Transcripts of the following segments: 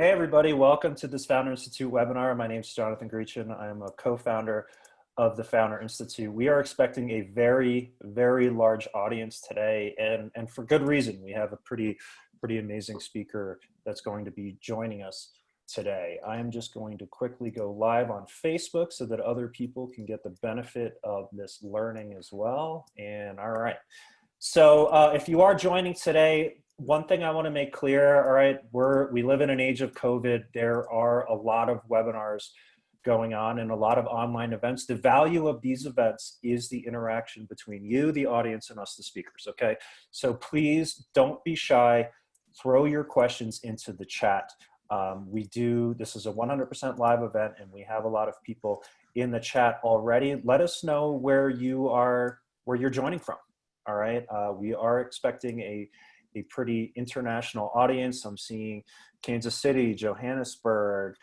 Hey everybody, welcome to this Founder Institute webinar. My name is Jonathan Greachin. I'm a co-founder of the Founder Institute. We are expecting a very, very large audience today, and for good reason. We have a pretty amazing speaker that's going to be joining us today. I am just going to quickly go live on Facebook so that other people can get the benefit of this learning as well. And all right. So if you are joining today, one thing I want to make clear, all right, we live in an age of COVID. There are a lot of webinars going on and a lot of online events. The value of these events is the interaction between you, the audience, and us, the speakers, okay? So please don't be shy. Throw your questions into the chat. This is a 100% live event, and we have a lot of people in the chat already. Let us know where you're joining from, all right? We are expecting a pretty international audience. I'm seeing Kansas City, Johannesburg,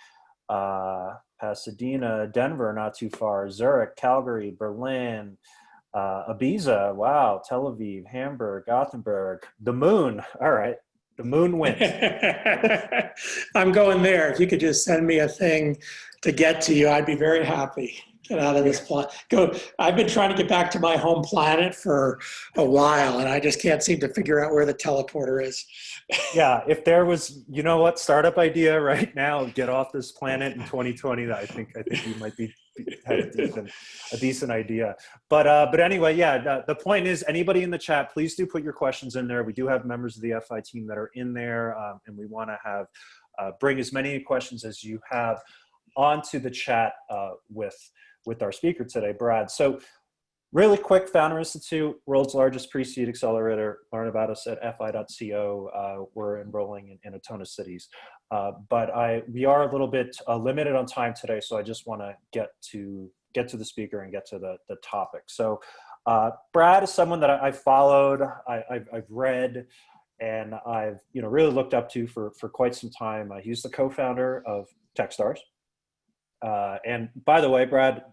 Pasadena, Denver, not too far, Zurich, Calgary, Berlin, Ibiza, wow, Tel Aviv, Hamburg, Gothenburg, the moon. All right, the moon wins. I'm going there. If you could just send me a thing to get to you, I'd be very happy. Get out of this planet. I've been trying to get back to my home planet for a while, and I just can't seem to figure out where the teleporter is. Yeah, if there was, you know what, startup idea right now, get off this planet in 2020. I think you might have a decent idea. But anyway, yeah, the point is, anybody in the chat, please do put your questions in there. We do have members of the FI team that are in there, and we want to have bring as many questions as you have onto the chat with our speaker today, Brad. So really quick, Founder Institute, world's largest pre-seed accelerator. Learn about us at fi.co. We're enrolling in a ton of cities. But we are a little bit limited on time today, so I just want to get to the speaker and get to the topic. So Brad is someone that I've followed, I've read, and I've really looked up to for quite some time. He's the co-founder of Techstars. And by the way, Brad,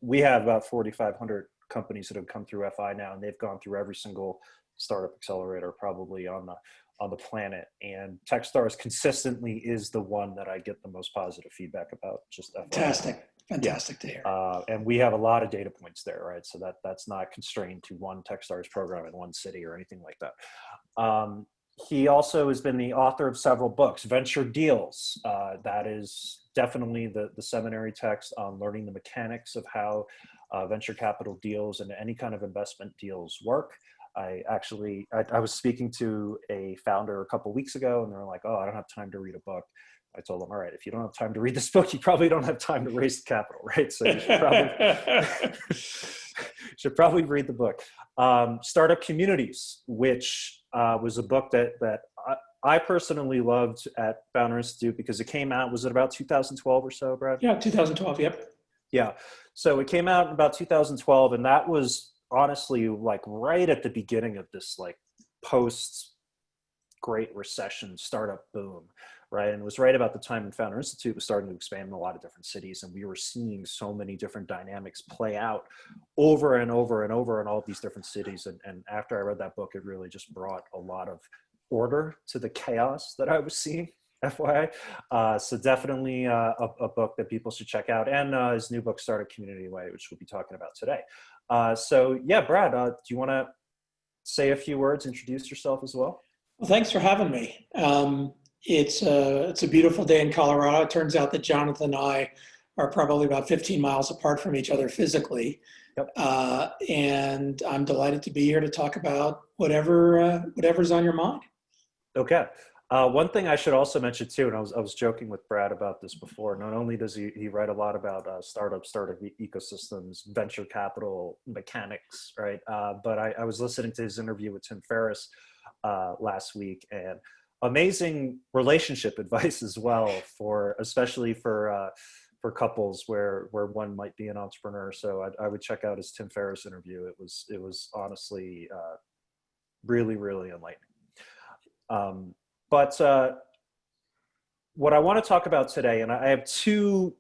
we have about 4,500 companies that have come through FI now, and they've gone through every single startup accelerator probably on the planet. And Techstars consistently is the one that I get the most positive feedback about. Just FI. Fantastic to hear. And we have a lot of data points there, right? So that's not constrained to one Techstars program in one city or anything like that. He also has been the author of several books. Venture Deals, that is definitely the seminary text on learning the mechanics of how venture capital deals and any kind of investment deals work. I was speaking to a founder a couple of weeks ago, and they were like, "Oh, I don't have time to read a book." I told them, "All right, if you don't have time to read this book, you probably don't have time to raise the capital, right? So you should probably read the book." Startup Communities, which was a book that I personally loved at Founder Institute because it came out, was it about 2012 or so, Brad? Yeah, 2012, yep. Yeah, so it came out in about 2012, and that was honestly like right at the beginning of this like post-Great Recession startup boom, right? And it was right about the time when Founder Institute was starting to expand in a lot of different cities, and we were seeing so many different dynamics play out over and over and over in all of these different cities. And after I read that book, it really just brought a lot of order to the chaos that I was seeing, FYI. So definitely a book that people should check out, and his new book, Startup Community Way, which we'll be talking about today. So yeah, Brad, do you want to say a few words, introduce yourself as well? Well, thanks for having me. It's a beautiful day in Colorado. It turns out that Jonathan and I are probably about 15 miles apart from each other physically. Yep. And I'm delighted to be here to talk about whatever's on your mind. Okay. One thing I should also mention too, and I was joking with Brad about this before, not only does he write a lot about startup ecosystems, venture capital mechanics, right? But I was listening to his interview with Tim Ferriss last week, and amazing relationship advice as well, especially for couples where one might be an entrepreneur. So I would check out his Tim Ferriss interview. It was honestly really, really enlightening. But what I want to talk about today, and I have three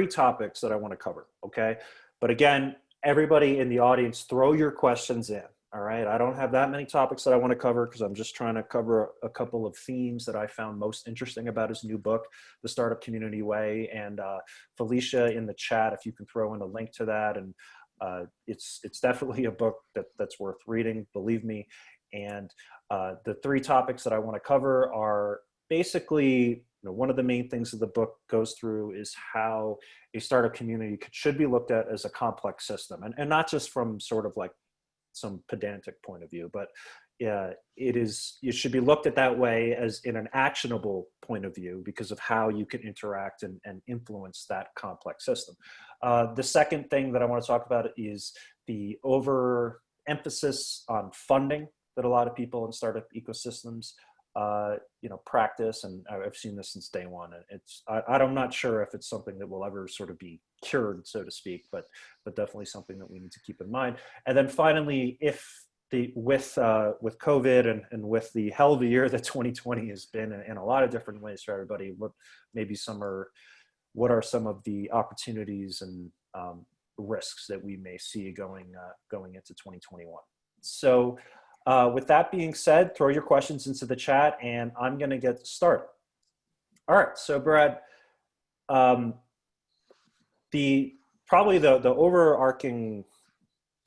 topics that I want to cover, okay? But again, everybody in the audience, throw your questions in, All right. I don't have that many topics that I want to cover because I'm just trying to cover a couple of themes that I found most interesting about his new book, The Startup Community Way. And Felicia in the chat, if you can throw in a link to that. And it's definitely a book that's worth reading, believe me. And the three topics that I want to cover are basically, one of the main things that the book goes through is how a startup community should be looked at as a complex system, and not just from sort of like some pedantic point of view, but it should be looked at that way as in an actionable point of view because of how you can interact and influence that complex system. The second thing that I want to talk about is the overemphasis on funding that a lot of people in startup ecosystems practice, and I've seen this since day one. I'm not sure if it's something that will ever sort of be cured, so to speak, but definitely something that we need to keep in mind. And then finally, with COVID and with the hell of a year that 2020 has been in a lot of different ways for everybody, what are some of the opportunities and risks that we may see going into 2021? So. With that being said, throw your questions into the chat and I'm going to get started. All right, so Brad, probably the overarching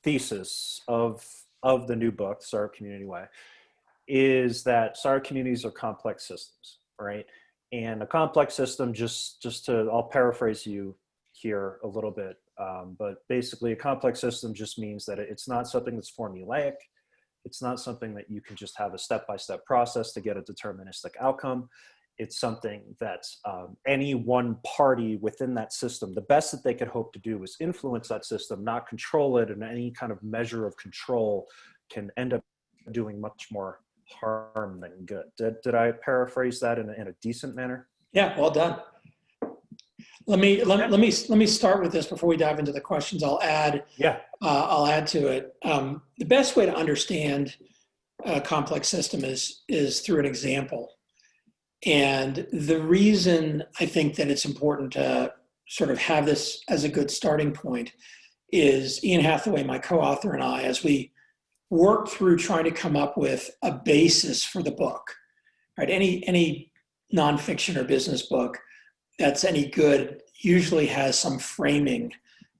thesis of the new book, Startup Community Way, is that startup communities are complex systems, right? And a complex system, I'll paraphrase you here a little bit, but basically a complex system just means that it's not something that's formulaic. It's not something that you can just have a step-by-step process to get a deterministic outcome. It's something that any one party within that system, the best that they could hope to do is influence that system, not control it, and any kind of measure of control can end up doing much more harm than good. Did I paraphrase that in a decent manner? Yeah, well done. Let me start with this before we dive into the questions. I'll add to it. The best way to understand a complex system is through an example. And the reason I think that it's important to sort of have this as a good starting point is Ian Hathaway, my co-author, and I, as we work through trying to come up with a basis for the book, right? Any nonfiction or business book that's any good usually has some framing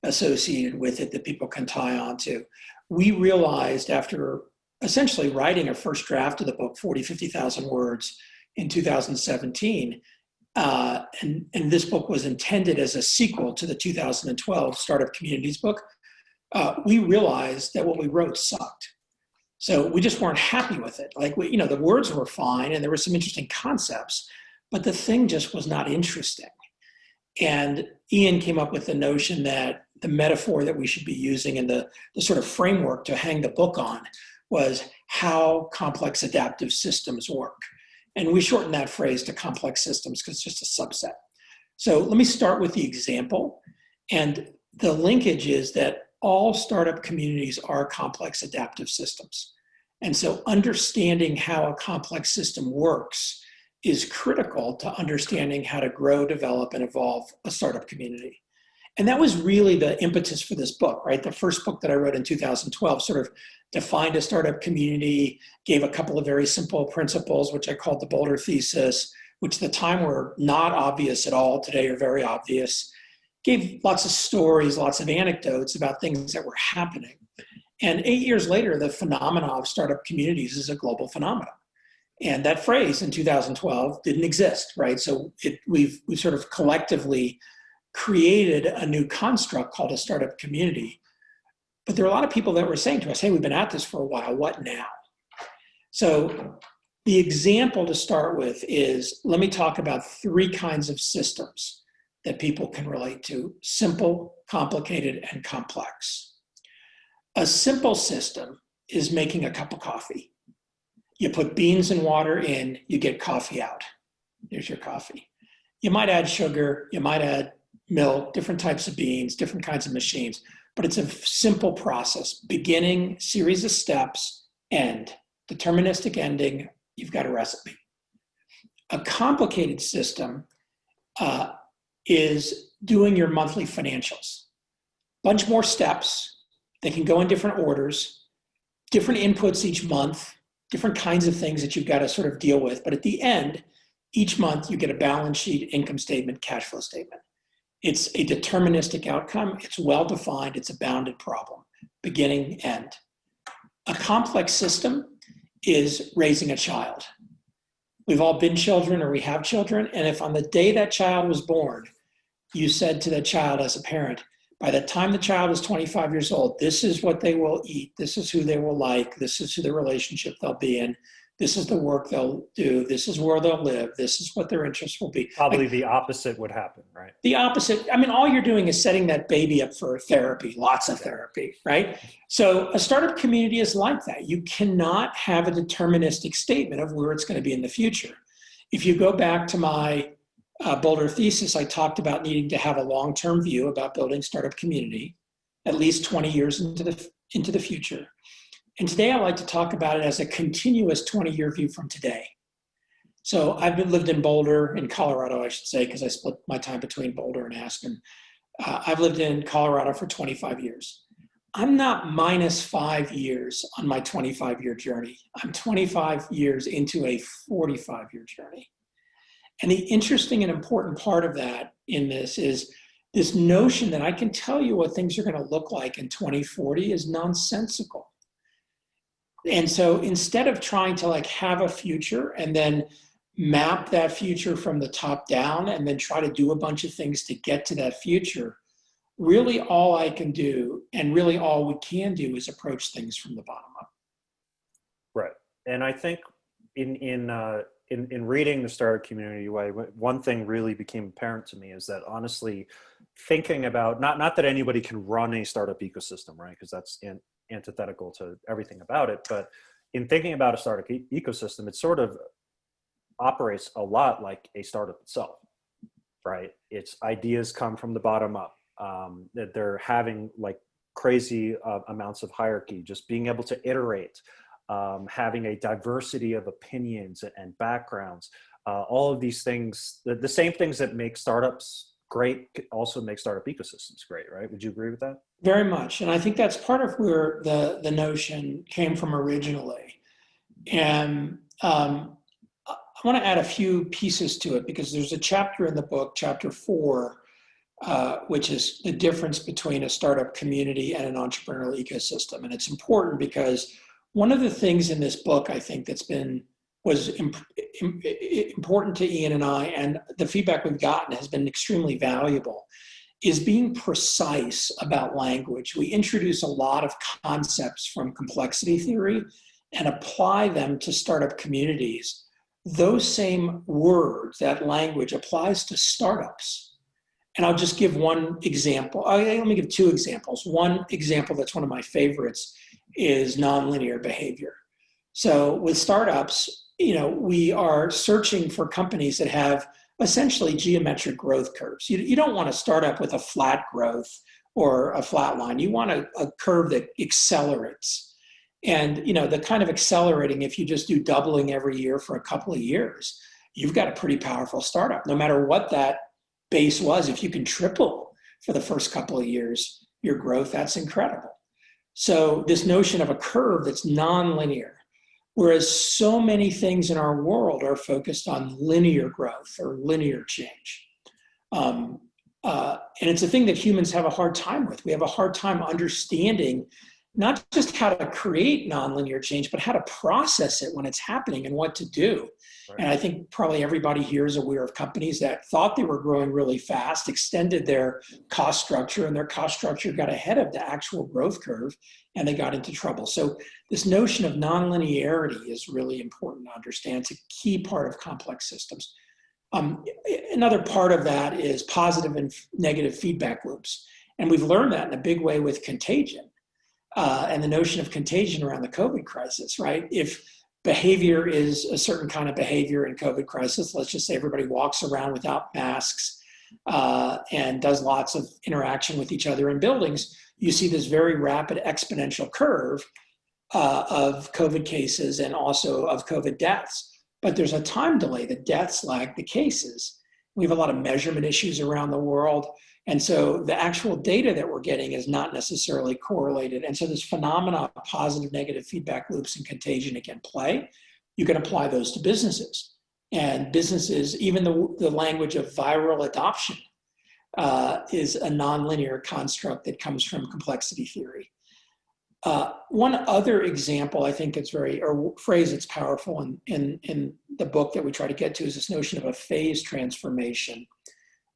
associated with it that people can tie onto. We realized after essentially writing a first draft of the book, 50,000 words in 2017, and this book was intended as a sequel to the 2012 Startup Communities book, we realized that what we wrote sucked. So we just weren't happy with it. Like, the words were fine and there were some interesting concepts, but the thing just was not interesting. And Ian came up with the notion that the metaphor that we should be using and the sort of framework to hang the book on was how complex adaptive systems work. And we shortened that phrase to complex systems because it's just a subset. So let me start with the example. And the linkage is that all startup communities are complex adaptive systems. And so understanding how a complex system works is critical to understanding how to grow, develop, and evolve a startup community. And that was really the impetus for this book, right? The first book that I wrote in 2012 sort of defined a startup community, gave a couple of very simple principles, which I called the Boulder thesis, which at the time were not obvious at all. Today are very obvious. Gave lots of stories, lots of anecdotes about things that were happening. And 8 years later, the phenomena of startup communities is a global phenomenon. And that phrase in 2012 didn't exist, right? So we've sort of collectively created a new construct called a startup community. But there are a lot of people that were saying to us, hey, we've been at this for a while, what now? So the example to start with is, let me talk about three kinds of systems that people can relate to: simple, complicated, and complex. A simple system is making a cup of coffee. You put beans and water in, you get coffee out. Here's your coffee. You might add sugar, you might add milk, different types of beans, different kinds of machines, but it's a simple process. Beginning, series of steps, end. Deterministic ending, you've got a recipe. A complicated system is doing your monthly financials. Bunch more steps, they can go in different orders, different inputs each month, different kinds of things that you've got to sort of deal with. But at the end, each month you get a balance sheet, income statement, cash flow statement. It's a deterministic outcome. It's well-defined. It's a bounded problem, beginning, end. A complex system is raising a child. We've all been children or we have children. And if on the day that child was born, you said to that child as a parent, by the time the child is 25 years old, this is what they will eat. This is who they will like. This is who the relationship they'll be in. This is the work they'll do. This is where they'll live. This is what their interests will be. Probably Like, the opposite would happen, right? the opposite. I mean, all you're doing is setting that baby up for therapy, lots of therapy, right? So a startup community is like that. You cannot have a deterministic statement of where it's going to be in the future. If you go back to my Boulder thesis, I talked about needing to have a long-term view about building startup community, at least 20 years into the future. And today I like to talk about it as a continuous 20-year view from today. So I've lived in Boulder, in Colorado, I should say, because I split my time between Boulder and Aspen. I've lived in Colorado for 25 years. I'm not -5 years on my 25-year journey. I'm 25 years into a 45-year journey. And the interesting and important part of that in this is this notion that I can tell you what things are going to look like in 2040 is nonsensical. And so instead of trying to like have a future and then map that future from the top down and then try to do a bunch of things to get to that future, really all I can do and really all we can do is approach things from the bottom up. Right. And I think in reading the startup community way, one thing really became apparent to me is that honestly, thinking about, not that anybody can run a startup ecosystem, right? Because that's antithetical to everything about it. But in thinking about a startup ecosystem, it sort of operates a lot like a startup itself, right? Its ideas come from the bottom up. That they're having like crazy amounts of hierarchy, just being able to iterate, having a diversity of opinions and backgrounds, all of these things, the same things that make startups great also make startup ecosystems great, right? Would you agree with that? Very much. And I think that's part of where the notion came from originally. And I want to add a few pieces to it because there's a chapter in the book, chapter 4, which is the difference between a startup community and an entrepreneurial ecosystem. And it's important because one of the things in this book, I think was important to Ian and I, and the feedback we've gotten has been extremely valuable, is being precise about language. We introduce a lot of concepts from complexity theory and apply them to startup communities. Those same words, that language applies to startups. And I'll just give one example. Let me give two examples. One example that's one of my favorites is nonlinear behavior. So with startups, we are searching for companies that have essentially geometric growth curves. You don't want to start up with a flat growth or a flat line. You want a curve that accelerates. And the kind of accelerating, if you just do doubling every year for a couple of years, you've got a pretty powerful startup. No matter what that base was, if you can triple for the first couple of years, your growth, that's incredible. So this notion of a curve that's nonlinear, whereas so many things in our world are focused on linear growth or linear change. And it's a thing that humans have a hard time with. We have a hard time understanding not just how to create nonlinear change, but how to process it when it's happening and what to do. Right. And I think probably everybody here is aware of companies that thought they were growing really fast, extended their cost structure, and their cost structure got ahead of the actual growth curve, and they got into trouble. So this notion of nonlinearity is really important to understand. It's a key part of complex systems. Another part of that is positive and negative feedback loops. And we've learned that in a big way with contagion. And the notion of contagion around the COVID crisis, right? If behavior is a certain kind of behavior in COVID crisis, let's just say everybody walks around without masks and does lots of interaction with each other in buildings, you see this very rapid exponential curve of COVID cases and also of COVID deaths. But there's a time delay. The deaths lag the cases. We have a lot of measurement issues around the world. And so the actual data that we're getting is not necessarily correlated. And so this phenomena of positive, negative feedback loops and contagion again play. You can apply those to businesses. And businesses, even the language of viral adoption is a nonlinear construct that comes from complexity theory. One other example, I think it's or phrase that's powerful in the book that we try to get to is this notion of a phase transformation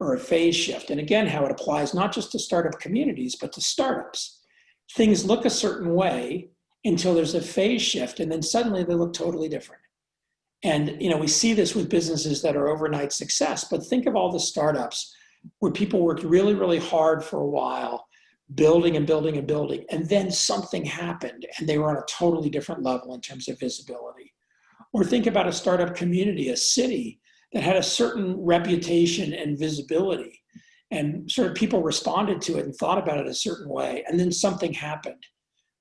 or a phase shift. And again, how it applies not just to startup communities, but to startups. Things look a certain way until there's a phase shift, and then suddenly they look totally different. And we see this with businesses that are overnight success, but think of all the startups where people worked really, really hard for a while, building and building and building, and then something happened and they were on a totally different level in terms of visibility. Or think about a startup community, a city that had a certain reputation and visibility, and sort of people responded to it and thought about it a certain way, and then something happened.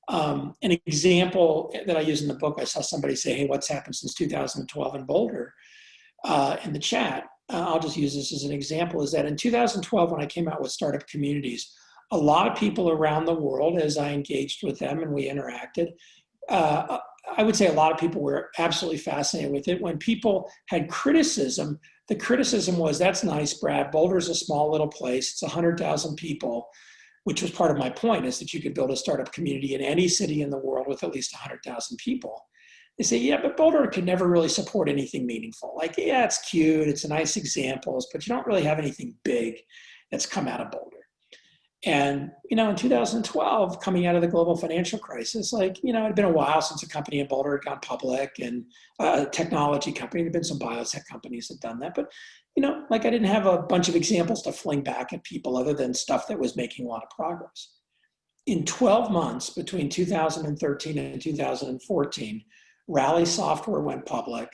An example that I use in the book, I saw somebody say, hey, what's happened since 2012 in Boulder in the chat. I'll just use this as an example, is that in 2012, when I came out with startup communities, a lot of people around the world, as I engaged with them and we interacted, I would say a lot of people were absolutely fascinated with it. When people had criticism, the criticism was, that's nice, Brad. Boulder's a small little place. It's 100,000 people, which was part of my point, is that you could build a startup community in any city in the world with at least 100,000 people. They say, yeah, but Boulder could never really support anything meaningful. Like, yeah, it's cute, it's nice examples, but you don't really have anything big that's come out of Boulder. And, in 2012, coming out of the global financial crisis, it had been a while since a company in Boulder had gone public, and a technology company. There'd been some biotech companies that had done that. But, I didn't have a bunch of examples to fling back at people other than stuff that was making a lot of progress. In 12 months, between 2013 and 2014, Rally Software went public.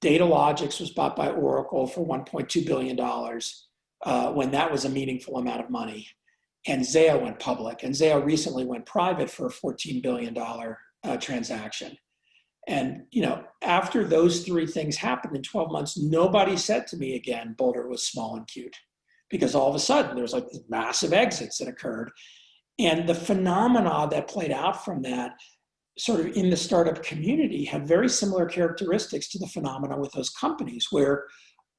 Datalogics was bought by Oracle for $1.2 billion when that was a meaningful amount of money. And Zayo went public, and Zayo recently went private for a $14 billion transaction. And, after those three things happened in 12 months, nobody said to me again, Boulder was small and cute, because all of a sudden there's these massive exits that occurred. And the phenomena that played out from that sort of in the startup community have very similar characteristics to the phenomena with those companies, where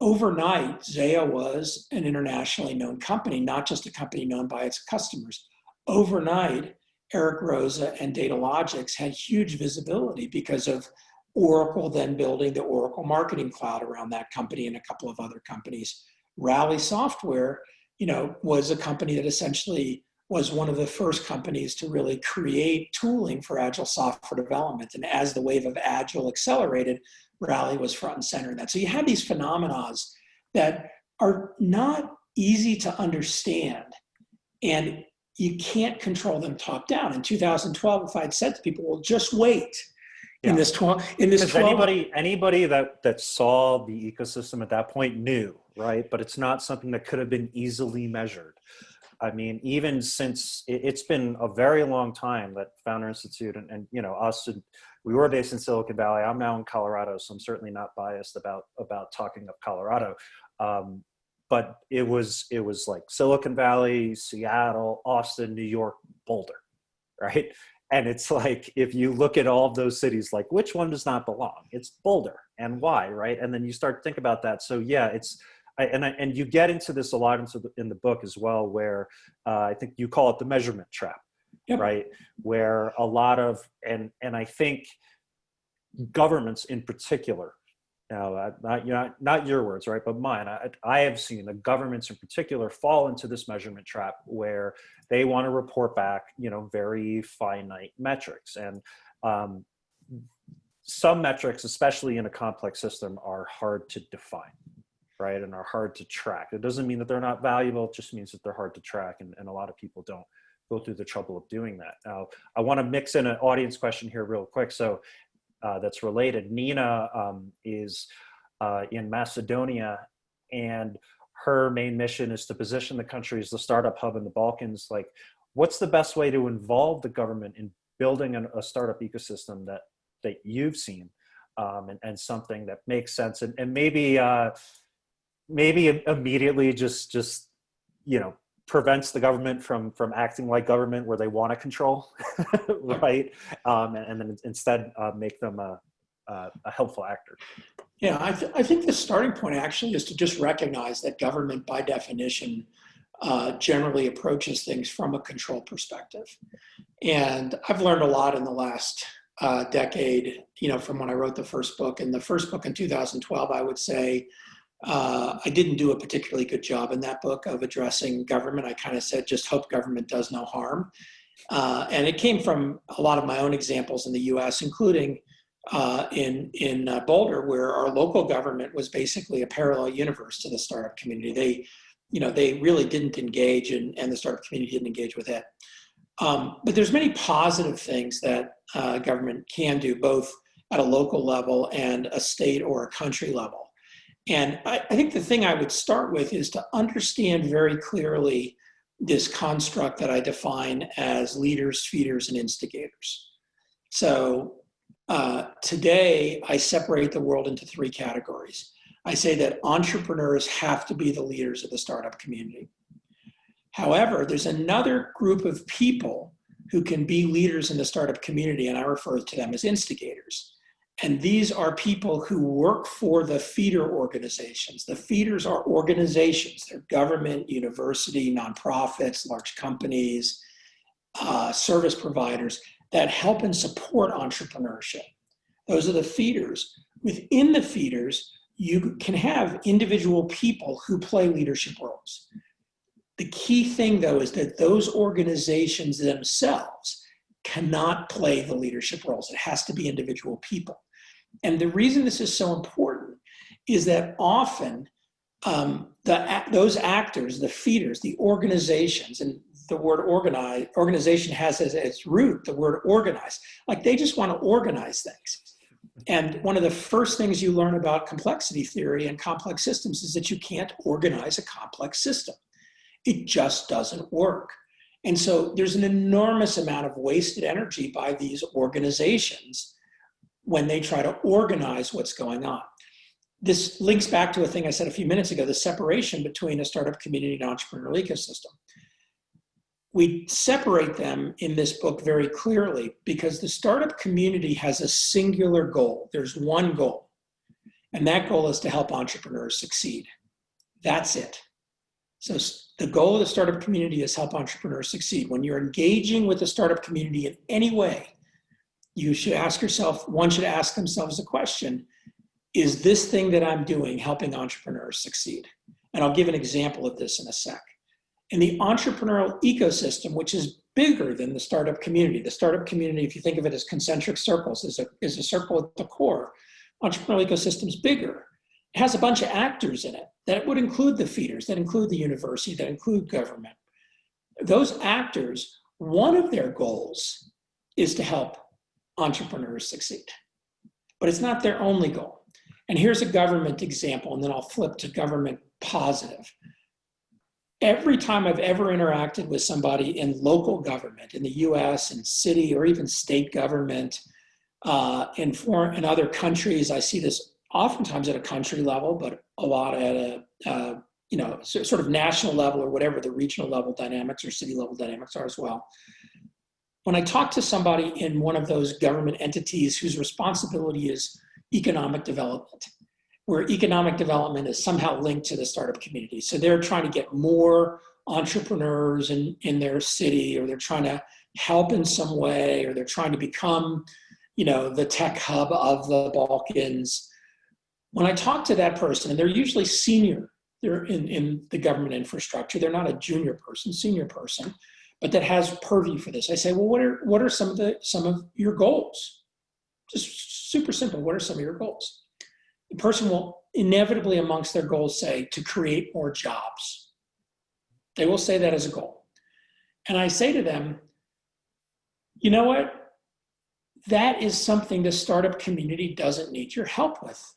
overnight, Zayo was an internationally known company, not just a company known by its customers. Overnight, Eric Rosa and Datalogics had huge visibility because of Oracle then building the Oracle Marketing Cloud around that company and a couple of other companies. Rally Software, was a company that essentially was one of the first companies to really create tooling for agile software development. And as the wave of agile accelerated, Rally was front and center in that. So you have these phenomena that are not easy to understand, and you can't control them top down. In 2012, if I'd said to people, well, just wait. Yeah. In this 12, anybody that saw the ecosystem at that point knew, right? But it's not something that could have been easily measured. I mean, even since it's been a very long time that Founder Institute and us, we were based in Silicon Valley. I'm now in Colorado, so I'm certainly not biased about talking of Colorado. But it was like Silicon Valley, Seattle, Austin, New York, Boulder, right? And it's like, if you look at all of those cities, like, which one does not belong? It's Boulder, and why, right? And then you start to think about that. So yeah, and you get into this a lot in the book as well, where I think you call it the measurement trap, yep. Right? Where a lot of, and I think governments in particular, now not your words, right, but mine, I have seen the governments in particular fall into this measurement trap where they want to report back, very finite metrics. And some metrics, especially in a complex system, are hard to define, right, and are hard to track. It doesn't mean that they're not valuable, it just means that they're hard to track, and a lot of people don't go through the trouble of doing that. Now, I want to mix in an audience question here real quick, so that's related. Nina is in Macedonia, and her main mission is to position the country as the startup hub in the Balkans. Like, what's the best way to involve the government in building a startup ecosystem that you've seen, and something that makes sense, and maybe immediately just prevents the government from acting like government where they want to control, right? And then instead make them a helpful actor. Yeah, I think the starting point actually is to just recognize that government, by definition, generally approaches things from a control perspective. And I've learned a lot in the last decade, from when I wrote the first book. And the first book in 2012, I would say I didn't do a particularly good job in that book of addressing government. I kind of said, just hope government does no harm. And it came from a lot of my own examples in the US, including in Boulder, where our local government was basically a parallel universe to the startup community. They really didn't engage, and the startup community didn't engage with it. But there's many positive things that government can do, both at a local level and a state or a country level. And I think the thing I would start with is to understand very clearly this construct that I define as leaders, feeders, and instigators. So today, I separate the world into three categories. I say that entrepreneurs have to be the leaders of the startup community. However, there's another group of people who can be leaders in the startup community, and I refer to them as instigators. And these are people who work for the feeder organizations. The feeders are organizations. They're government, university, nonprofits, large companies, service providers that help and support entrepreneurship. Those are the feeders. Within the feeders, you can have individual people who play leadership roles. The key thing, though, is that those organizations themselves cannot play the leadership roles. It has to be individual people. And the reason this is so important is that often those actors, the feeders, the organizations, and the word organization has as its root the word organize. Like, they just want to organize things. And one of the first things you learn about complexity theory and complex systems is that you can't organize a complex system. It just doesn't work. And so there's an enormous amount of wasted energy by these organizations when they try to organize what's going on. This links back to a thing I said a few minutes ago, the separation between a startup community and entrepreneurial ecosystem. We separate them in this book very clearly because the startup community has a singular goal. There's one goal, and that goal is to help entrepreneurs succeed. That's it. So the goal of the startup community is help entrepreneurs succeed. When you're engaging with the startup community in any way, you should ask yourself, one should ask themselves the question, is this thing that I'm doing helping entrepreneurs succeed? And I'll give an example of this in a sec. In the entrepreneurial ecosystem, which is bigger than the startup community, if you think of it as concentric circles, is a circle at the core. Entrepreneurial ecosystem is bigger. It has a bunch of actors in it. That would include the feeders, that include the university, that include government. Those actors, one of their goals is to help entrepreneurs succeed. But it's not their only goal. And here's a government example, and then I'll flip to government positive. Every time I've ever interacted with somebody in local government, in the US, in city or even state government, in other countries, I see this oftentimes at a country level, but a lot at a sort of national level or whatever the regional level dynamics or city level dynamics are as well. When I talk to somebody in one of those government entities whose responsibility is economic development, where economic development is somehow linked to the startup community. So they're trying to get more entrepreneurs in their city, or they're trying to help in some way, or they're trying to become, the tech hub of the Balkans. When I talk to that person, and they're usually senior, they're in the government infrastructure, they're not a junior person, senior person, but that has purview for this. I say, well, what are some of your goals? Just super simple. What are some of your goals? The person will inevitably amongst their goals say to create more jobs. They will say that as a goal. And I say to them, you know what? That is something the startup community doesn't need your help with.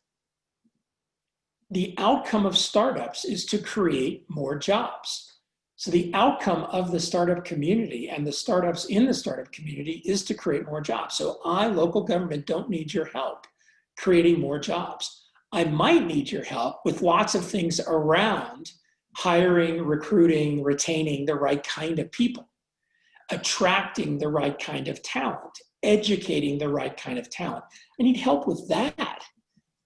The outcome of startups is to create more jobs. So the outcome of the startup community and the startups in the startup community is to create more jobs. So I, local government, don't need your help creating more jobs. I might need your help with lots of things around hiring, recruiting, retaining the right kind of people, attracting the right kind of talent, educating the right kind of talent. I need help with that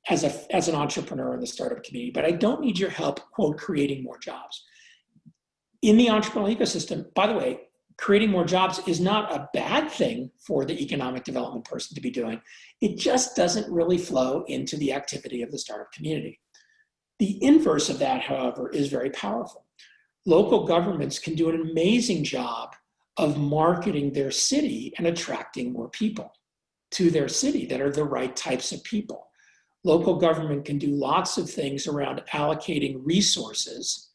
as an entrepreneur in the startup community, but I don't need your help, quote, creating more jobs. In the entrepreneurial ecosystem, by the way, creating more jobs is not a bad thing for the economic development person to be doing. It just doesn't really flow into the activity of the startup community. The inverse of that, however, is very powerful. Local governments can do an amazing job of marketing their city and attracting more people to their city that are the right types of people. Local government can do lots of things around allocating resources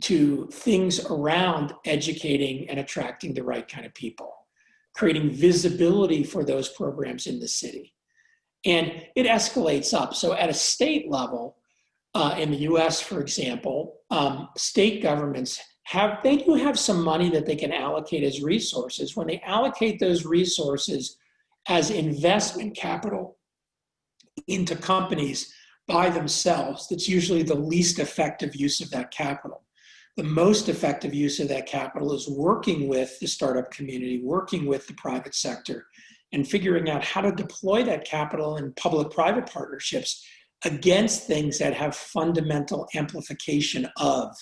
to things around educating and attracting the right kind of people, creating visibility for those programs in the city. And it escalates up. So at a state level, in the US, for example, state governments they do have some money that they can allocate as resources. When they allocate those resources as investment capital into companies by themselves, that's usually the least effective use of that capital. The most effective use of that capital is working with the startup community, working with the private sector, and figuring out how to deploy that capital in public-private partnerships against things that have fundamental amplification of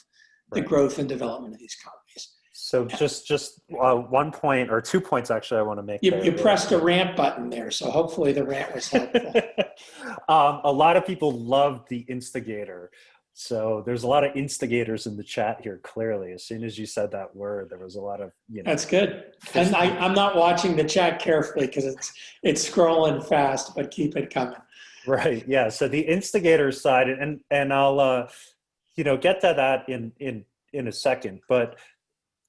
the growth and development of these companies. So just 1 point or 2 points actually I want to make. You pressed a rant button there, so hopefully the rant was helpful. A lot of people love the instigator. So there's a lot of instigators in the chat here, clearly. As soon as you said that word, there was a lot of, That's good. And I'm not watching the chat carefully because it's scrolling fast, but keep it coming. Right. Yeah. So the instigator side, and I'll get to that in a second. But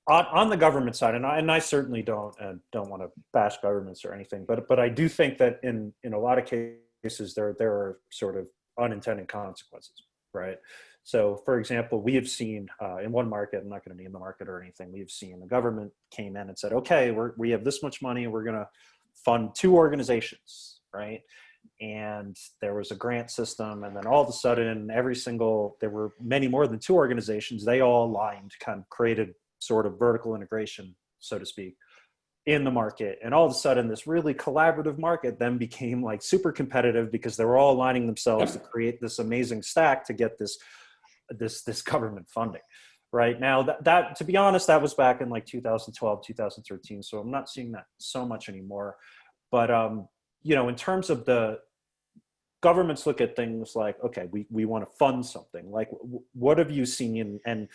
on the government side, and I certainly don't want to bash governments or anything, but I do think that in a lot of cases there are sort of unintended consequences. Right. So, for example, we have seen in one market, I'm not going to name the market or anything, we have seen the government came in and said, okay, we have this much money, we're going to fund 2 organizations, right? And there was a grant system, and then all of a sudden, there were many more than 2 organizations, they all aligned, kind of created sort of vertical integration, so to speak, in the market. And all of a sudden this really collaborative market then became like super competitive because they were all aligning themselves to create this amazing stack to get this government funding. Right now, that to be honest, that was back in like 2012, 2013. So I'm not seeing that so much anymore. But in terms of the governments look at things like, okay, we want to fund something. Like, what have you seen? And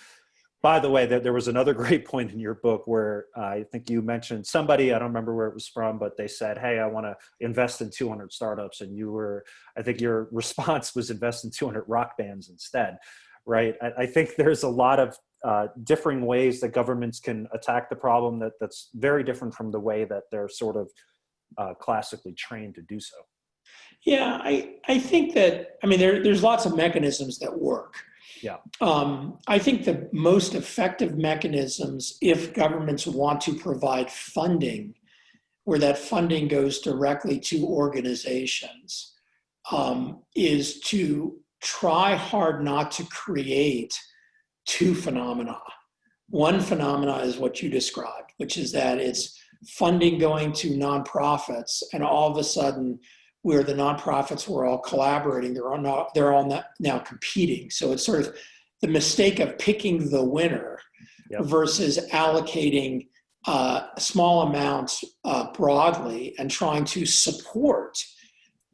by the way, there was another great point in your book where I think you mentioned somebody, I don't remember where it was from, but they said, hey, I want to invest in 200 startups. And I think your response was invest in 200 rock bands instead, right? I think there's a lot of differing ways that governments can attack the problem that's very different from the way that they're sort of classically trained to do so. Yeah, I think that, there's lots of mechanisms that work. Yeah. I think the most effective mechanisms, if governments want to provide funding, where that funding goes directly to organizations, is to try hard not to create 2 phenomena. One phenomena is what you described, which is that it's funding going to nonprofits, and all of a sudden, where the nonprofits were all collaborating, they're all now competing. So it's sort of the mistake of picking the winner versus allocating small amounts broadly and trying to support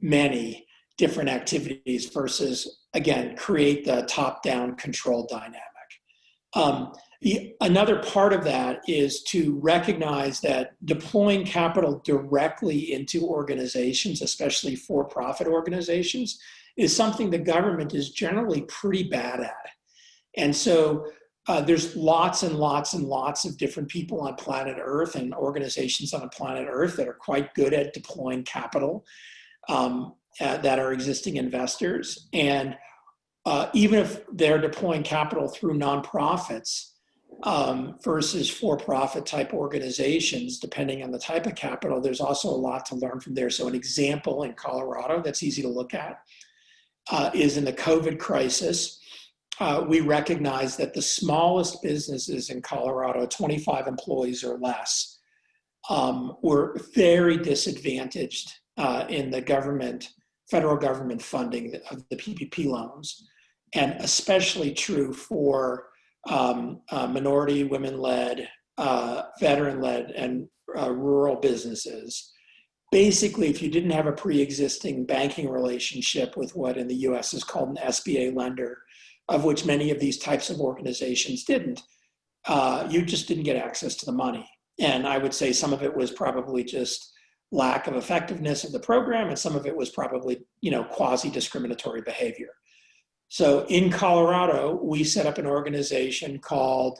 many different activities versus, again, create the top-down control dynamic. Another part of that is to recognize that deploying capital directly into organizations, especially for-profit organizations, is something the government is generally pretty bad at. And so there's lots and lots and lots of different people on planet Earth and organizations on planet Earth that are quite good at deploying capital that are existing investors. And even if they're deploying capital through nonprofits, versus for-profit type organizations, depending on the type of capital, there's also a lot to learn from there. So an example in Colorado that's easy to look at is in the COVID crisis, we recognized that the smallest businesses in Colorado, 25 employees or less, were very disadvantaged in the federal government funding of the PPP loans, and especially true for minority, women-led, veteran-led, and rural businesses. Basically, if you didn't have a pre-existing banking relationship with what in the US is called an SBA lender, of which many of these types of organizations didn't, you just didn't get access to the money. And I would say some of it was probably just lack of effectiveness of the program, and some of it was probably, quasi-discriminatory behavior. So in Colorado, we set up an organization called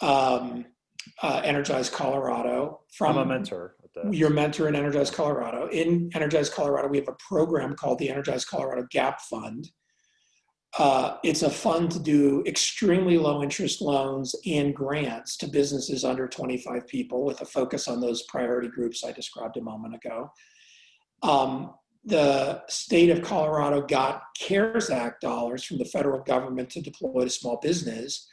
Energize Colorado. I'm a mentor with that. Your mentor in Energize Colorado. In Energize Colorado, we have a program called the Energize Colorado Gap Fund. It's a fund to do extremely low interest loans and grants to businesses under 25 people with a focus on those priority groups I described a moment ago. The state of Colorado got CARES Act dollars from the federal government to deploy to small business.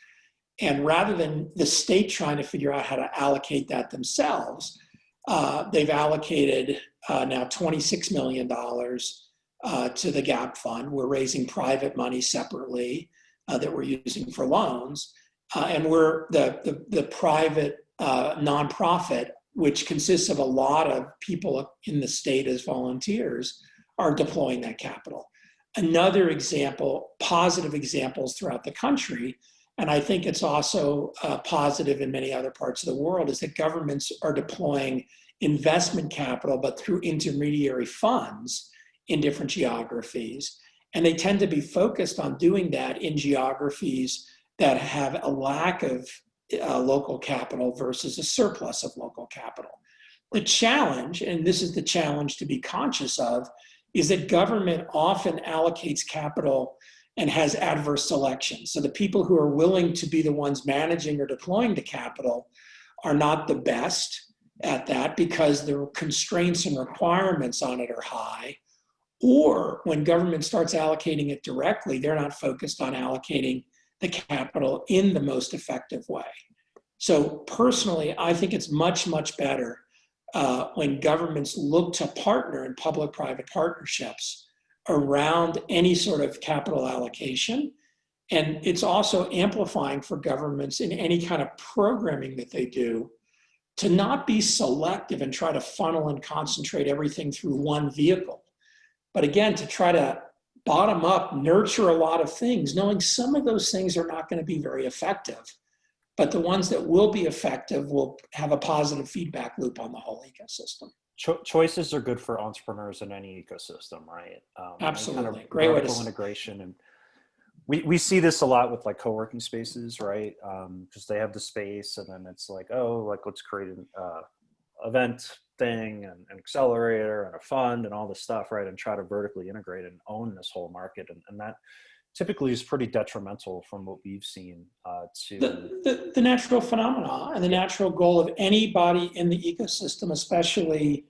And rather than the state trying to figure out how to allocate that themselves, they've allocated now $26 million to the GAP Fund. We're raising private money separately that we're using for loans. And we're the private nonprofit, which consists of a lot of people in the state as volunteers, are deploying that capital. Another example, positive examples throughout the country, and I think it's also positive in many other parts of the world, is that governments are deploying investment capital, but through intermediary funds in different geographies. And they tend to be focused on doing that in geographies that have a lack of local capital versus a surplus of local capital. The challenge, and this is the challenge to be conscious of, is that government often allocates capital and has adverse selection. So the people who are willing to be the ones managing or deploying the capital are not the best at that because the constraints and requirements on it are high. Or when government starts allocating it directly, they're not focused on allocating the capital in the most effective way. So personally, I think it's much, much better when governments look to partner in public-private partnerships around any sort of capital allocation. And it's also amplifying for governments in any kind of programming that they do to not be selective and try to funnel and concentrate everything through one vehicle. But again, to try to bottom up, nurture a lot of things, knowing some of those things are not going to be very effective. But the ones that will be effective will have a positive feedback loop on the whole ecosystem. Choices are good for entrepreneurs in any ecosystem, right? Absolutely. Kind of Great way vertical integration. And we see this a lot with like co-working spaces, right? Because they have the space and then it's like, oh, like let's create an event thing and an accelerator and a fund and all this stuff, right? And try to vertically integrate and own this whole market. And that typically is pretty detrimental from what we've seen to the natural phenomena and the natural goal of anybody in the ecosystem, especially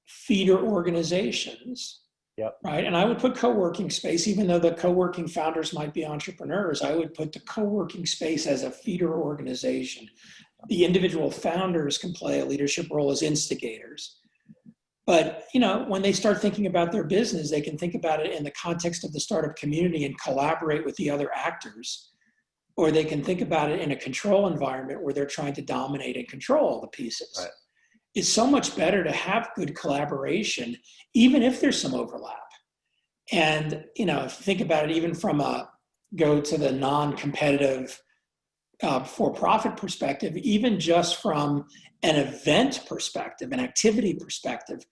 feeder organizations. Yep. Right. And I would put co-working space, even though the co-working founders might be entrepreneurs, I would put the co-working space as a feeder organization. The individual founders can play a leadership role as instigators. But, when they start thinking about their business, they can think about it in the context of the startup community and collaborate with the other actors. Or they can think about it in a control environment where they're trying to dominate and control all the pieces. Right. It's so much better to have good collaboration, even if there's some overlap. And, if you think about it, even from go to the non-competitive for-profit perspective, even just from an event perspective, an activity perspective,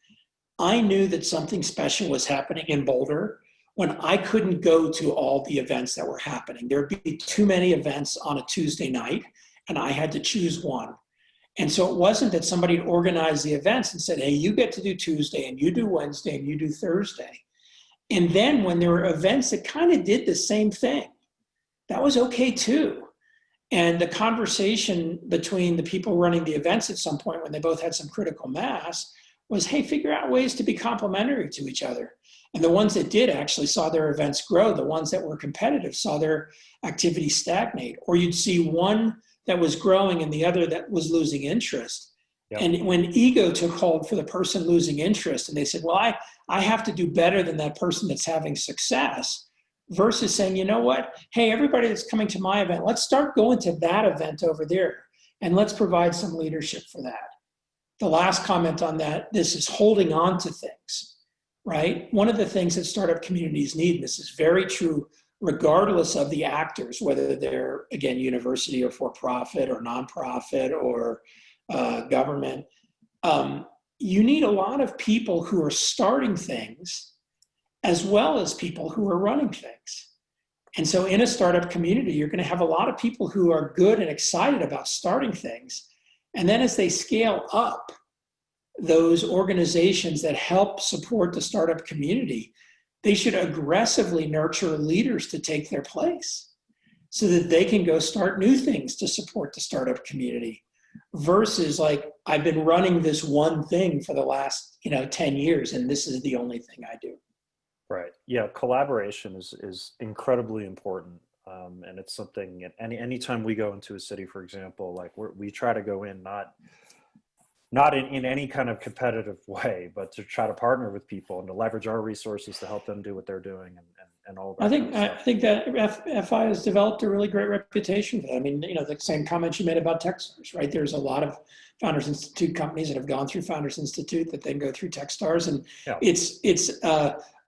I knew that something special was happening in Boulder when I couldn't go to all the events that were happening. There'd be too many events on a Tuesday night, and I had to choose one. And so it wasn't that somebody organized the events and said, hey, you get to do Tuesday, and you do Wednesday, and you do Thursday. And then when there were events that kind of did the same thing, that was okay too. And the conversation between the people running the events at some point when they both had some critical mass was, hey, figure out ways to be complementary to each other. And the ones that did actually saw their events grow. The ones that were competitive saw their activity stagnate. Or you'd see one that was growing and the other that was losing interest. Yep. And when ego took hold for the person losing interest, and they said, well, I have to do better than that person that's having success, versus saying, you know what, hey, everybody that's coming to my event, let's start going to that event over there, and let's provide some leadership for that. The last comment on that, this is holding on to things, right? One of the things that startup communities need, and this is very true regardless of the actors, whether they're, again, university or for-profit or nonprofit or government, you need a lot of people who are starting things as well as people who are running things. And so in a startup community, you're going to have a lot of people who are good and excited about starting things. And then as they scale up, those organizations that help support the startup community, they should aggressively nurture leaders to take their place so that they can go start new things to support the startup community, versus like, I've been running this one thing for the last 10 years and this is the only thing I do. Right. Yeah. Collaboration is incredibly important. And it's something, anytime we go into a city, for example, like we try to go in, not in any kind of competitive way, but to try to partner with people and to leverage our resources to help them do what they're doing and all that. I think that FI has developed a really great reputation for that. I mean, the same comments you made about Techstars, right? There's a lot of Founders Institute companies that have gone through Founders Institute that then go through Techstars, and yeah. It's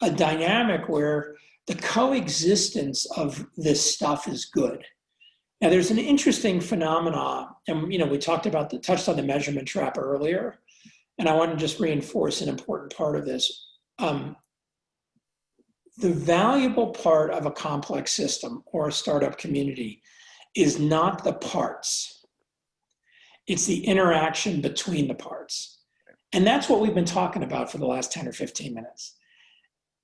a dynamic where the coexistence of this stuff is good. Now, there's an interesting phenomenon, and we touched on the measurement trap earlier, and I want to just reinforce an important part of this. The valuable part of a complex system or a startup community is not the parts. It's the interaction between the parts. And that's what we've been talking about for the last 10 or 15 minutes.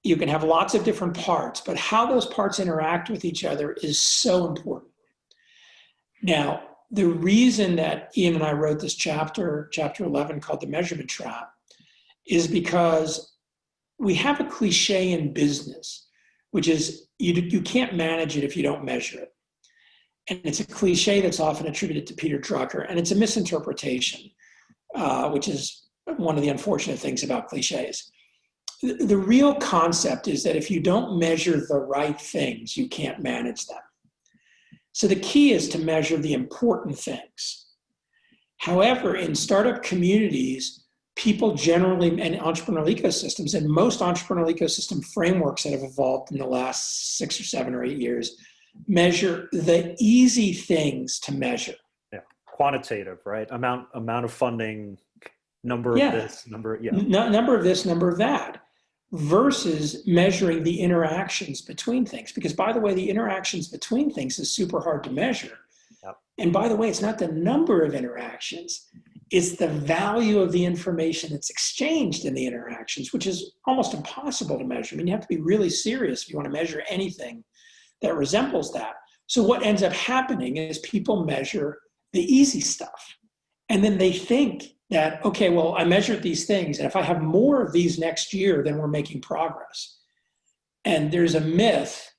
You can have lots of different parts, but how those parts interact with each other is so important. Now, the reason that Ian and I wrote this chapter 11, called The Measurement Trap, is because we have a cliche in business, which is you can't manage it if you don't measure it. And it's a cliche that's often attributed to Peter Drucker, and it's a misinterpretation, which is one of the unfortunate things about cliches. The real concept is that if you don't measure the right things, you can't manage them. So the key is to measure the important things. However, in startup communities, people generally, and entrepreneurial ecosystems, and most entrepreneurial ecosystem frameworks that have evolved in the last 6 or 7 or 8 years, measure the easy things to measure. Yeah, quantitative, right? Amount of funding, number of this, number of this, number of that, versus measuring the interactions between things. Because by the way, the interactions between things is super hard to measure. Yep. And by the way, it's not the number of interactions, it's the value of the information that's exchanged in the interactions, which is almost impossible to measure. I mean, you have to be really serious if you want to measure anything that resembles that. So what ends up happening is people measure the easy stuff. And then they think that, okay, well, I measured these things, and if I have more of these next year, then we're making progress. And there's a myth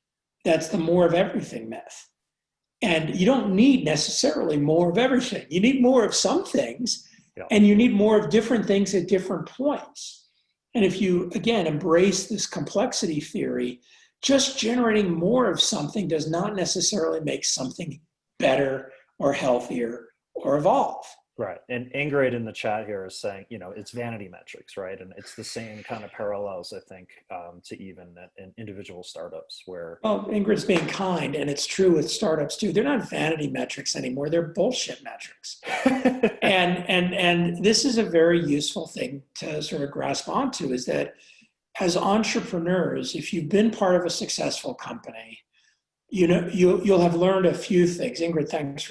that's the more of everything myth. And you don't need necessarily more of everything. You need more of some things, and you need more of different things at different points. And if you, again, embrace this complexity theory, just generating more of something does not necessarily make something better or healthier or evolve. Right. And Ingrid in the chat here is saying, it's vanity metrics, right? And it's the same kind of parallels, I think, to even in individual startups where... Well, Ingrid's being kind, and it's true with startups too. They're not vanity metrics anymore. They're bullshit metrics. and this is a very useful thing to sort of grasp onto, is that as entrepreneurs, if you've been part of a successful company, you'll have learned a few things. Ingrid, thanks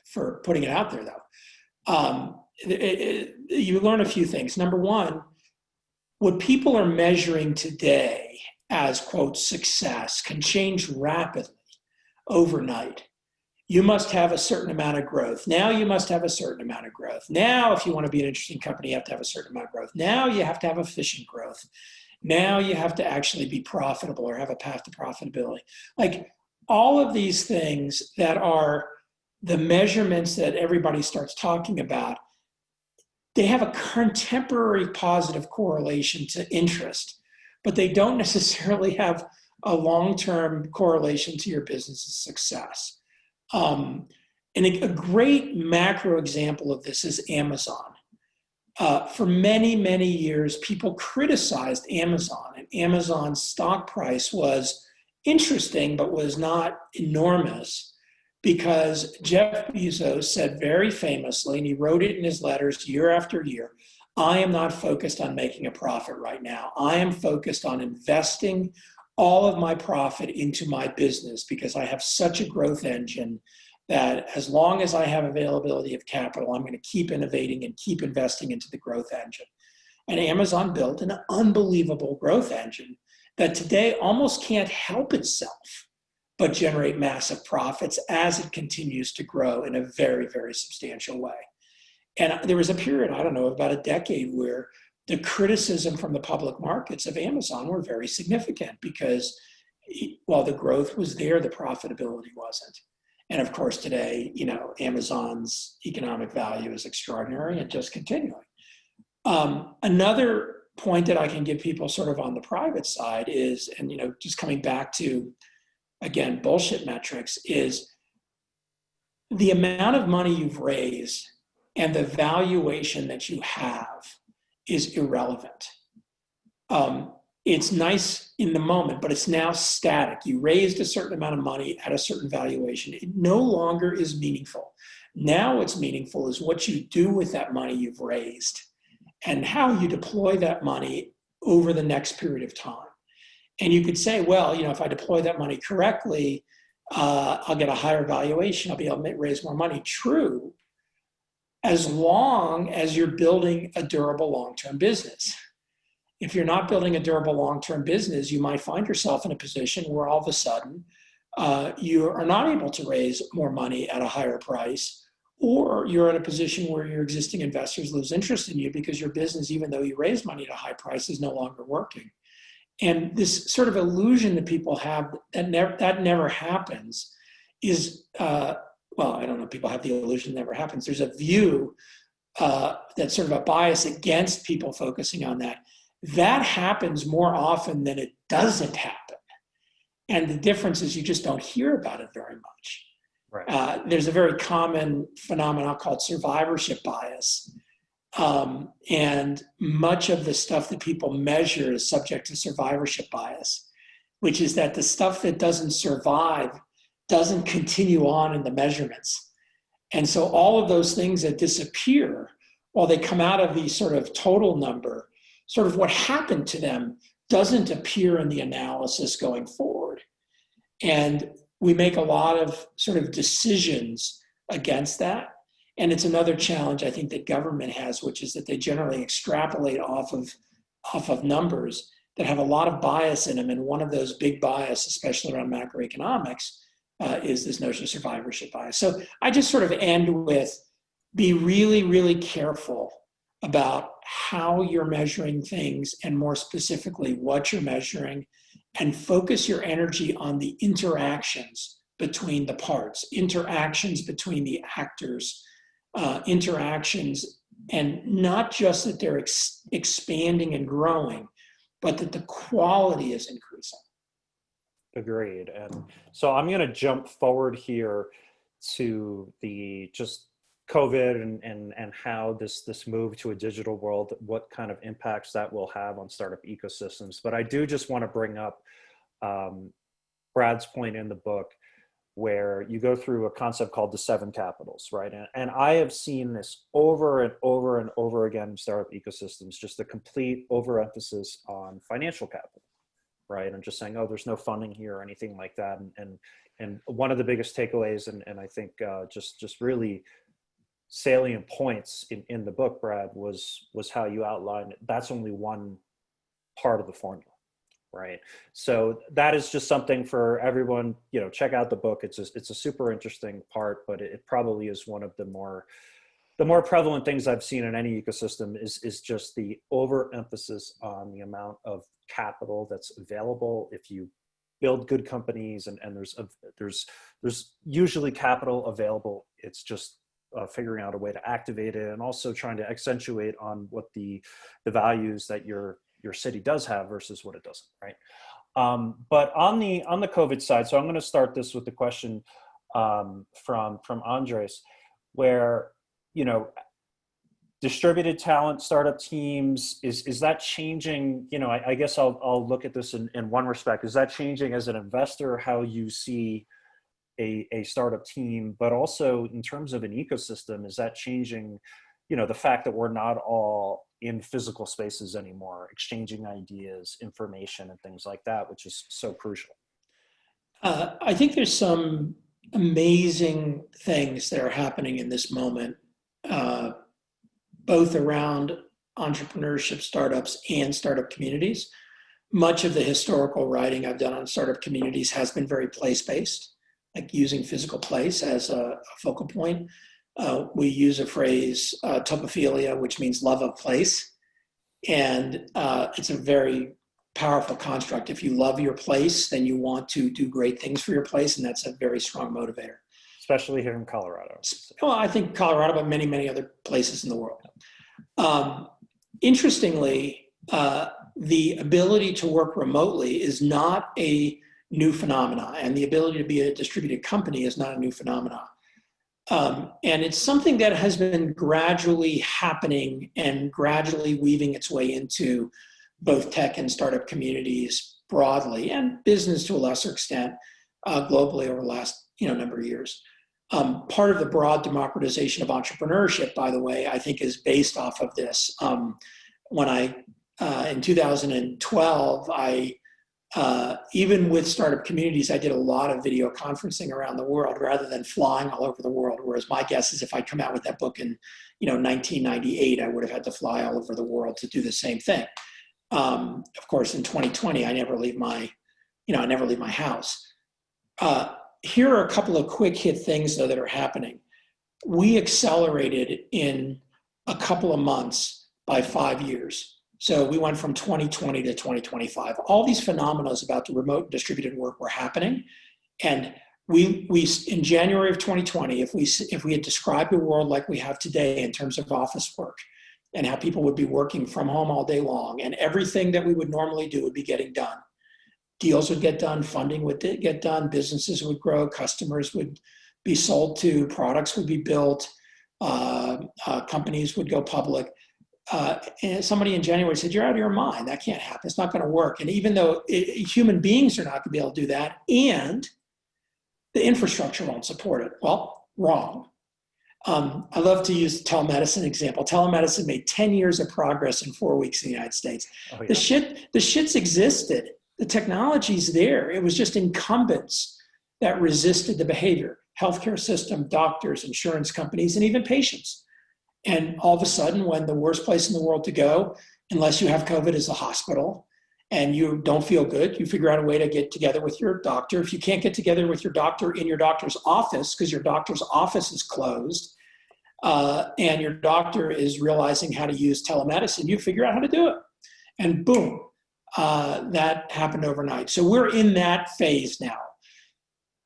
for putting it out there, though. You learn a few things. Number one, what people are measuring today as, quote, success can change rapidly overnight. You must have a certain amount of growth. Now you must have a certain amount of growth. Now, if you want to be an interesting company, you have to have a certain amount of growth. Now you have to have efficient growth. Now you have to actually be profitable or have a path to profitability. Like all of these things that are the measurements that everybody starts talking about, they have a contemporary positive correlation to interest, but they don't necessarily have a long-term correlation to your business's success. And a great macro example of this is Amazon. For many, many years, people criticized Amazon, and Amazon's stock price was interesting, but was not enormous because Jeff Bezos said very famously, and he wrote it in his letters year after year, I am not focused on making a profit right now. I am focused on investing all of my profit into my business because I have such a growth engine that as long as I have availability of capital, I'm going to keep innovating and keep investing into the growth engine. And Amazon built an unbelievable growth engine that today almost can't help itself but generate massive profits as it continues to grow in a very, very substantial way. And there was a period, I don't know, about a decade where the criticism from the public markets of Amazon were very significant because while the growth was there, the profitability wasn't. And of course, today, Amazon's economic value is extraordinary and just continuing. Another point that I can give people sort of on the private side is, and just coming back to, again, bullshit metrics, is the amount of money you've raised and the valuation that you have is irrelevant. It's nice in the moment, but it's now static. You raised a certain amount of money at a certain valuation. It no longer is meaningful. Now what's meaningful is what you do with that money you've raised and how you deploy that money over the next period of time. And you could say, well, if I deploy that money correctly, I'll get a higher valuation. I'll be able to raise more money. True, as long as you're building a durable long-term business. If you're not building a durable long-term business, you might find yourself in a position where all of a sudden you are not able to raise more money at a higher price, or you're in a position where your existing investors lose interest in you because your business, even though you raise money at a high price, is no longer working. And this sort of illusion that people have that never happens is, I don't know, people have the illusion that never happens. There's a view that's sort of a bias against people focusing on that. That happens more often than it doesn't happen. And the difference is you just don't hear about it very much. Right. There's a very common phenomenon called survivorship bias. And much of the stuff that people measure is subject to survivorship bias, which is that the stuff that doesn't survive doesn't continue on in the measurements. And so all of those things that disappear while they come out of the sort of total number, sort of what happened to them doesn't appear in the analysis going forward. And we make a lot of sort of decisions against that. And it's another challenge I think that government has, which is that they generally extrapolate off of numbers that have a lot of bias in them. And one of those big bias, especially around macroeconomics, is this notion of survivorship bias. So I just sort of end with be really, really careful about how you're measuring things and more specifically what you're measuring, and focus your energy on the interactions between the parts, interactions between the actors, interactions, and not just that they're expanding and growing, but that the quality is increasing. Agreed. And so I'm going to jump forward here to the just COVID and how this move to a digital world, what kind of impacts that will have on startup ecosystems. But I do just want to bring up Brad's point in the book where you go through a concept called the 7 capitals, right? And I have seen this over and over and over again in startup ecosystems, just a complete overemphasis on financial capital, right? And just saying, oh, there's no funding here or anything like that. And one of the biggest takeaways, and I think just really salient points in the book, Brad, was how you outlined that's only one part of the formula, right? So that is just something for everyone, check out the book. It's a super interesting part, but it probably is one of the more prevalent things I've seen in any ecosystem is just the overemphasis on the amount of capital that's available if you build good companies, and there's usually capital available. It's just figuring out a way to activate it, and also trying to accentuate on what the values that your city does have versus what it doesn't, right? But on the COVID side, so I'm going to start this with the question from Andres, where, you know, distributed talent, startup teams, is that changing? You know, I guess I'll look at this in one respect. Is that changing as an investor how you see a startup team, but also in terms of an ecosystem, is that changing, you know, the fact that we're not all in physical spaces anymore, exchanging ideas, information, and things like that, which is so crucial? I think there's some amazing things that are happening in this moment, both around entrepreneurship, startups, and startup communities. Much of the historical writing I've done on startup communities has been very place-based, like using physical place as a focal point. We use a phrase, topophilia, which means love of place. And it's a very powerful construct. If you love your place, then you want to do great things for your place, and that's a very strong motivator. Especially here in Colorado. Well, I think Colorado, but many, many other places in the world. Interestingly, the ability to work remotely is not a new phenomena, and the ability to be a distributed company is not a new phenomena. And it's something that has been gradually happening and gradually weaving its way into both tech and startup communities broadly, and business to a lesser extent globally over the last number of years. Part of the broad democratization of entrepreneurship, by the way, I think is based off of this. When in 2012, even with startup communities, I did a lot of video conferencing around the world rather than flying all over the world. Whereas my guess is if I'd come out with that book in 1998, I would have had to fly all over the world to do the same thing. Of course, in 2020, I never leave my house. Here are a couple of quick hit things though that are happening. We accelerated in a couple of months by 5 years. So we went from 2020 to 2025. All these phenomena about the remote distributed work were happening. And we in January of 2020, if we had described the world like we have today in terms of office work and how people would be working from home all day long and everything that we would normally do would be getting done. Deals would get done, funding would get done, businesses would grow, customers would be sold to, products would be built, companies would go public. And somebody in January said, "You're out of your mind. That can't happen. It's not going to work." And even though human beings are not going to be able to do that, and the infrastructure won't support it. Well, wrong. I love to use the telemedicine example. Telemedicine made 10 years of progress in 4 weeks in the United States. Oh, yeah. The shits existed. The technology's there. It was just incumbents that resisted the behavior. Healthcare system, doctors, insurance companies, and even patients. And all of a sudden, when the worst place in the world to go, unless you have COVID, is the hospital, and you don't feel good, you figure out a way to get together with your doctor. If you can't get together with your doctor in your doctor's office, because your doctor's office is closed, and your doctor is realizing how to use telemedicine, you figure out how to do it. And boom, that happened overnight. So we're in that phase now.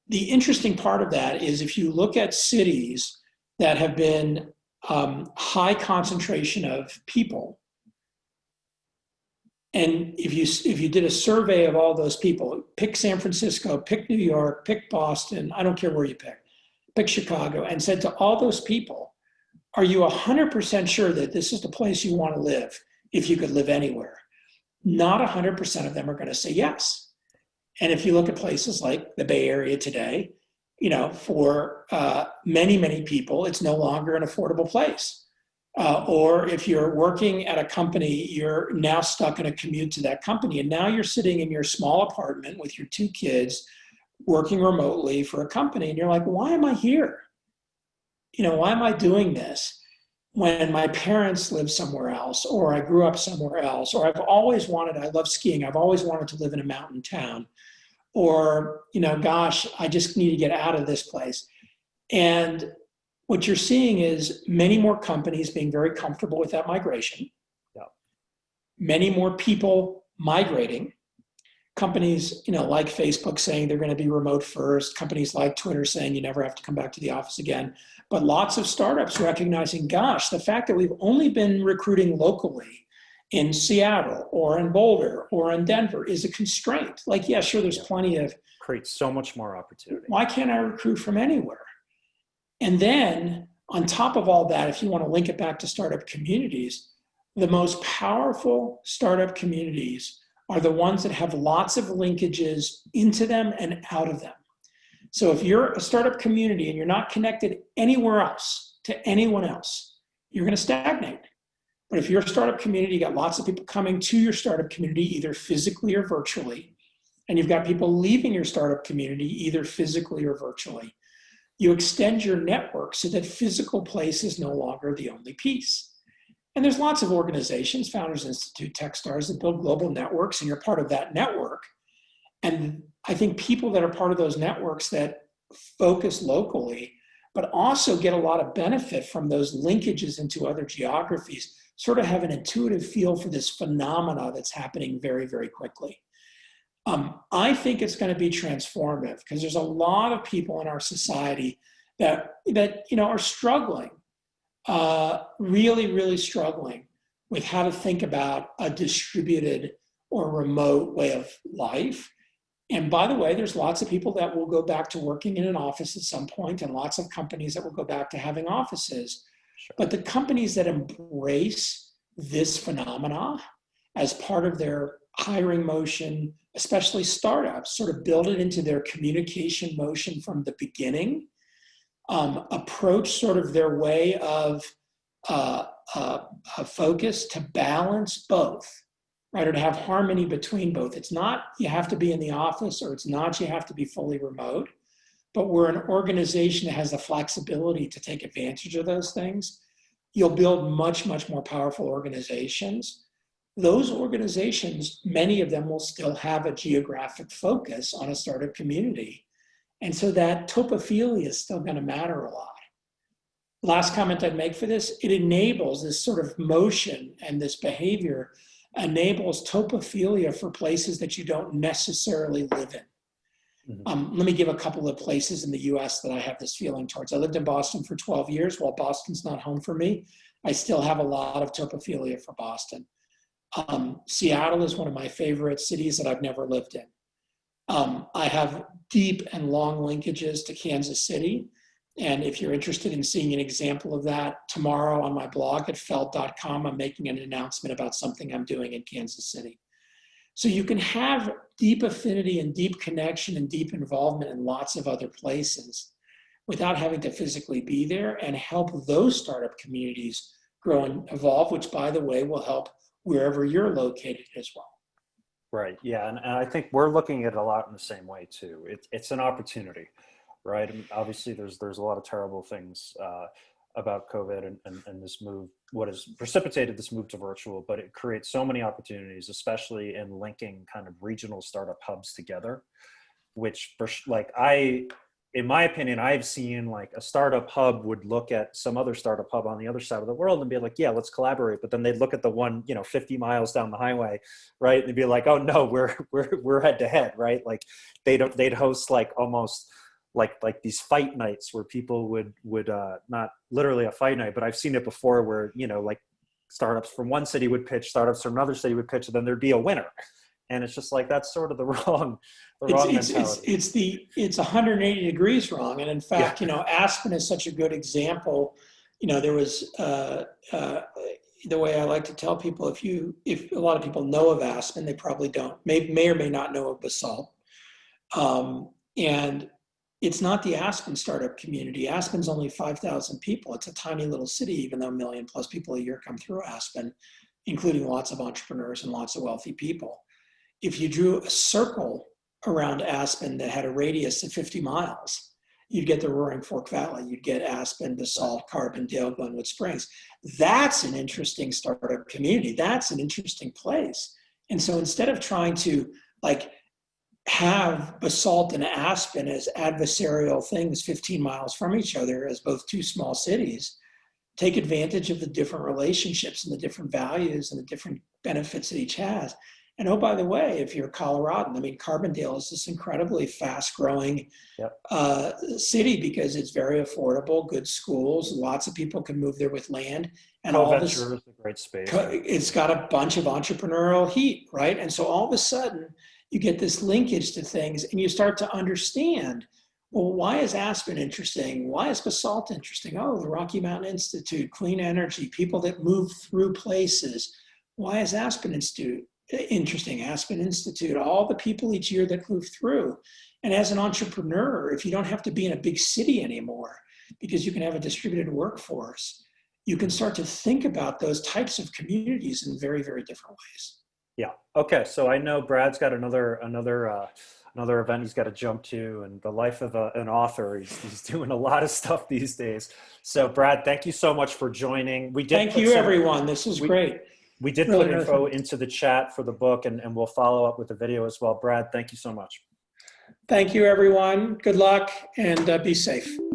The interesting part of that is if you look at cities that have been high concentration of people, and if you did a survey of all those people, pick San Francisco, pick New York, pick Boston, I don't care where you pick Chicago, and said to all those people, are you 100% sure that this is the place you want to live if you could live anywhere? Not 100% of them are going to say yes. And if you look at places like the Bay Area today, for many, many people, it's no longer an affordable place. Or if you're working at a company, you're now stuck in a commute to that company. And now you're sitting in your small apartment with your 2 kids working remotely for a company. And you're like, why am I here? Why am I doing this when my parents live somewhere else, or I grew up somewhere else, or I love skiing. I've always wanted to live in a mountain town. Or, gosh, I just need to get out of this place. And what you're seeing is many more companies being very comfortable with that migration. Yeah. Many more people migrating. Companies, like Facebook saying they're going to be remote first, companies like Twitter saying you never have to come back to the office again, but lots of startups recognizing, gosh, the fact that we've only been recruiting locally in Seattle or in Boulder or in Denver is a constraint. Like, yeah, sure, there's plenty of, creates so much more opportunity. why can't I recruit from anywhere? And then on top of all that, if you want to link it back to startup communities, the most powerful startup communities are the ones that have lots of linkages into them and out of them. So if you're a startup community and you're not connected anywhere else to anyone else, you're going to stagnate. But if you're a startup community, you got lots of people coming to your startup community, either physically or virtually, and you've got people leaving your startup community, either physically or virtually, you extend your network so that physical place is no longer the only piece. And there's lots of organizations, Founders Institute, Techstars, that build global networks, and you're part of that network. And I think people that are part of those networks that focus locally, but also get a lot of benefit from those linkages into other geographies, sort of have an intuitive feel for this phenomena that's happening very, very quickly. I think it's going to be transformative because there's a lot of people in our society that are struggling. Really, really struggling with how to think about a distributed or remote way of life. And by the way, there's lots of people that will go back to working in an office at some point, and lots of companies that will go back to having offices. Sure. But the companies that embrace this phenomena as part of their hiring motion, especially startups, sort of build it into their communication motion from the beginning, approach sort of their way of focus to balance both, right? Or to have harmony between both. It's not you have to be in the office, or it's not you have to be fully remote, but we're an organization that has the flexibility to take advantage of those things. You'll build much, much more powerful organizations. Those organizations, many of them will still have a geographic focus on a startup community. And so that topophilia is still going to matter a lot. Last comment I'd make for this, it enables this sort of motion, and this behavior enables topophilia for places that you don't necessarily live in. Mm-hmm. Let me give a couple of places in the US that I have this feeling towards. I lived in Boston for 12 years. While Boston's not home for me, I still have a lot of topophilia for Boston. Seattle is one of my favorite cities that I've never lived in. I have deep and long linkages to Kansas City. And if you're interested in seeing an example of that, tomorrow on my blog at feld.com, I'm making an announcement about something I'm doing in Kansas City. So you can have deep affinity and deep connection and deep involvement in lots of other places without having to physically be there, and help those startup communities grow and evolve, which, by the way, will help wherever you're located as well. Right. Yeah. And I think we're looking at it a lot in the same way too. It's an opportunity, right? And obviously there's a lot of terrible things about COVID and this move, what has precipitated this move to virtual, but it creates so many opportunities, especially in linking kind of regional startup hubs together, which in my opinion, I've seen like a startup hub would look at some other startup hub on the other side of the world and be like, yeah, let's collaborate. But then they'd look at the one, 50 miles down the highway, right? And they'd be like, oh no, we're head to head, right? Like they'd host like almost like these fight nights where people would not literally a fight night, but I've seen it before where, like startups from one city would pitch, startups from another city would pitch, and then there'd be a winner. And it's just like, that's sort of the wrong mentality. It's 180 degrees wrong. And in fact, Aspen is such a good example. There was, the way I like to tell people, if a lot of people know of Aspen, they probably don't, may or may not know of Basalt. And it's not the Aspen startup community. Aspen's only 5,000 people. It's a tiny little city, even though 1 million plus people a year come through Aspen, including lots of entrepreneurs and lots of wealthy people. If you drew a circle around Aspen that had a radius of 50 miles, you'd get the Roaring Fork Valley. You'd get Aspen, Basalt, Carbondale, Glenwood Springs. That's an interesting startup community. That's an interesting place. And so instead of trying to have Basalt and Aspen as adversarial things 15 miles from each other as both two small cities, take advantage of the different relationships and the different values and the different benefits that each has, And oh, by the way, if you're Coloradan, I mean, Carbondale is this incredibly fast growing Yep. city because it's very affordable, good schools, lots of people can move there with land, and all this, Co-venture is a great space. Right? it's got a bunch of entrepreneurial heat, right? And so all of a sudden you get this linkage to things and you start to understand, well, why is Aspen interesting? Why is basalt interesting? Oh, the Rocky Mountain Institute, clean energy, people that move through places. Why is Aspen Institute interesting? Aspen Institute, all the people each year that move through. And as an entrepreneur, if you don't have to be in a big city anymore, because you can have a distributed workforce, you can start to think about those types of communities in very, very different ways. Yeah. Okay. So I know Brad's got another event he's got to jump to, and the life of an author. He's doing a lot of stuff these days. So Brad, thank you so much for joining. We did. Thank you, everyone. This is great. We did Really, put really info fun. into the chat for the book, and we'll follow up with the video as well. Brad, thank you so much. Thank you, everyone. Good luck and be safe.